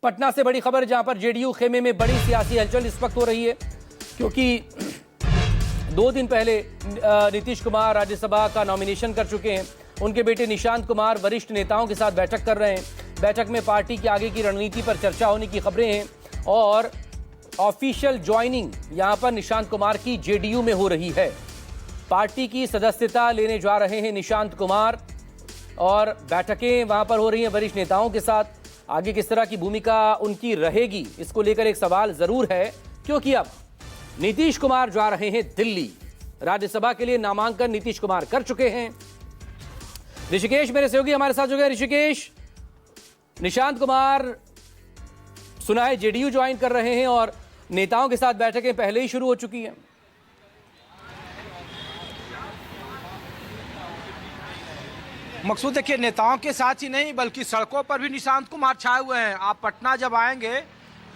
पटना से बड़ी खबर जहां पर जेडीयू खेमे में बड़ी सियासी हलचल इस वक्त हो रही है, क्योंकि 2 दिन पहले नीतीश कुमार राज्यसभा का नॉमिनेशन कर चुके हैं। उनके बेटे निशांत कुमार वरिष्ठ नेताओं के साथ बैठक कर रहे हैं। बैठक में पार्टी की आगे की रणनीति पर चर्चा होने की खबरें हैं और ऑफिशियल ज्वाइनिंग यहां पर निशांत कुमार की जेडीयू में हो रही है। पार्टी की सदस्यता लेने जा रहे हैं निशांत कुमार और बैठकें वहां पर हो रही हैं वरिष्ठ नेताओं के साथ। आगे किस तरह की भूमिका उनकी रहेगी, इसको लेकर एक सवाल जरूर है, क्योंकि अब नीतीश कुमार जा रहे हैं दिल्ली। राज्यसभा के लिए नामांकन नीतीश कुमार कर चुके हैं। ऋषिकेश मेरे सहयोगी हमारे साथ जुड़ गए। ऋषिकेश, निशांत कुमार सुना है जेडीयू ज्वाइन कर रहे हैं और नेताओं के साथ बैठकें पहले ही शुरू हो चुकी हैं। मकसूद देखिए, नेताओं के साथ ही नहीं बल्कि सड़कों पर भी निशांत कुमार छाए हुए हैं। आप पटना जब आएंगे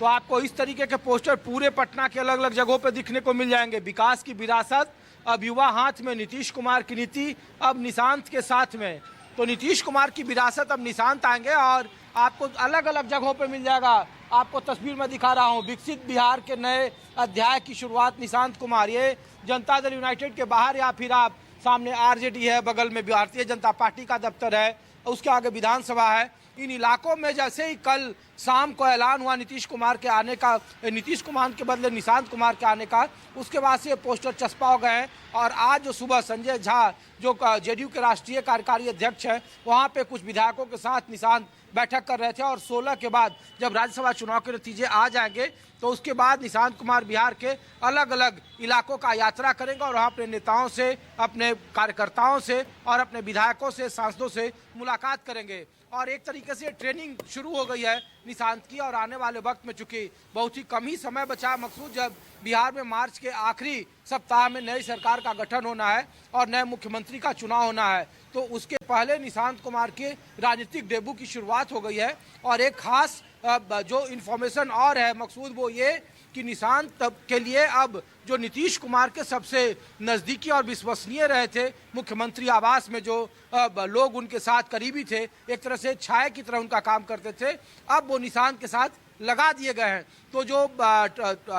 तो आपको इस तरीके के पोस्टर पूरे पटना के अलग अलग जगहों पर दिखने को मिल जाएंगे। विकास की विरासत अब युवा हाथ में, नीतीश कुमार की नीति अब निशांत के साथ में। तो नीतीश कुमार की विरासत अब निशांत आएंगे और आपको अलग अलग जगहों पर मिल जाएगा। आपको तस्वीर में दिखा रहा हूँ, विकसित बिहार के नए अध्याय की शुरुआत निशांत कुमार। ये जनता दल यूनाइटेड के बाहर या फिर आप सामने आरजेडी है, बगल में भारतीय जनता पार्टी का दफ्तर है, उसके आगे विधानसभा है। इन इलाकों में जैसे ही कल शाम को ऐलान हुआ नीतीश कुमार के आने का, नीतीश कुमार के बदले निशांत कुमार के आने का, उसके बाद से पोस्टर चस्पा हो गए हैं। और आज जो सुबह संजय झा जो जेडीयू के राष्ट्रीय कार्यकारी अध्यक्ष हैं, वहाँ पे कुछ विधायकों के साथ निशांत बैठक कर रहे थे। और 16 के बाद जब राज्यसभा चुनाव के नतीजे आ जाएंगे तो उसके बाद निशांत कुमार बिहार के अलग अलग इलाकों का यात्रा करेंगे और वहाँ अपने नेताओं से, अपने कार्यकर्ताओं से और अपने विधायकों से, सांसदों से मुलाकात करेंगे। और एक तरीके से ट्रेनिंग शुरू हो गई है निशांत की। और आने वाले वक्त में चूंकि बहुत ही कम ही समय बचा मकसूद, जब बिहार में मार्च के आखिरी सप्ताह में नई सरकार का गठन होना है और नए मुख्यमंत्री का चुनाव होना है, तो उसके पहले निशांत कुमार के राजनीतिक डेब्यू की शुरुआत हो गई है। और एक खास जो इन्फॉर्मेशन और है मकसूद, वो ये कि निशांत के लिए अब जो नीतीश कुमार के सबसे नज़दीकी और विश्वसनीय रहे थे मुख्यमंत्री आवास में, जो लोग उनके साथ करीबी थे, एक तरह से छाया की तरह उनका काम करते थे, अब वो निशांत के साथ लगा दिए गए हैं। तो जो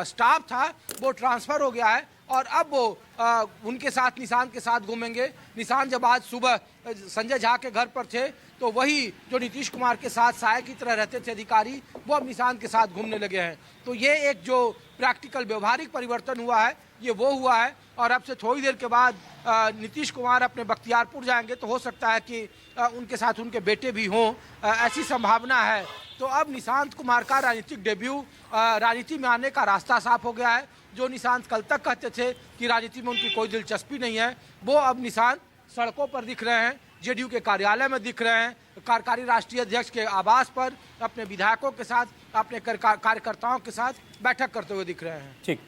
स्टाफ था वो ट्रांसफ़र हो गया है और अब वो उनके साथ, निशांत के साथ घूमेंगे। निशांत जब आज सुबह संजय झा के घर पर थे तो वही जो नीतीश कुमार के साथ साया की तरह रहते थे अधिकारी, वो अब निशांत के साथ घूमने लगे हैं। तो ये एक जो प्रैक्टिकल व्यवहारिक परिवर्तन हुआ है, ये वो हुआ है। और अब से थोड़ी देर के बाद नीतीश कुमार अपने बख्तियारपुर जाएंगे, तो हो सकता है कि उनके साथ उनके बेटे भी हों, ऐसी संभावना है। तो अब निशांत कुमार का राजनीतिक डेब्यू, राजनीति में आने का रास्ता साफ हो गया है। जो निशांत कल तक कहते थे कि राजनीति में उनकी कोई दिलचस्पी नहीं है, वो अब निशांत सड़कों पर दिख रहे हैं, जेडीयू के कार्यालय में दिख रहे हैं, कार्यकारी राष्ट्रीय अध्यक्ष के आवास पर अपने विधायकों के साथ, अपने कार्यकर्ताओं के साथ बैठक करते हुए दिख रहे हैं। ठीक।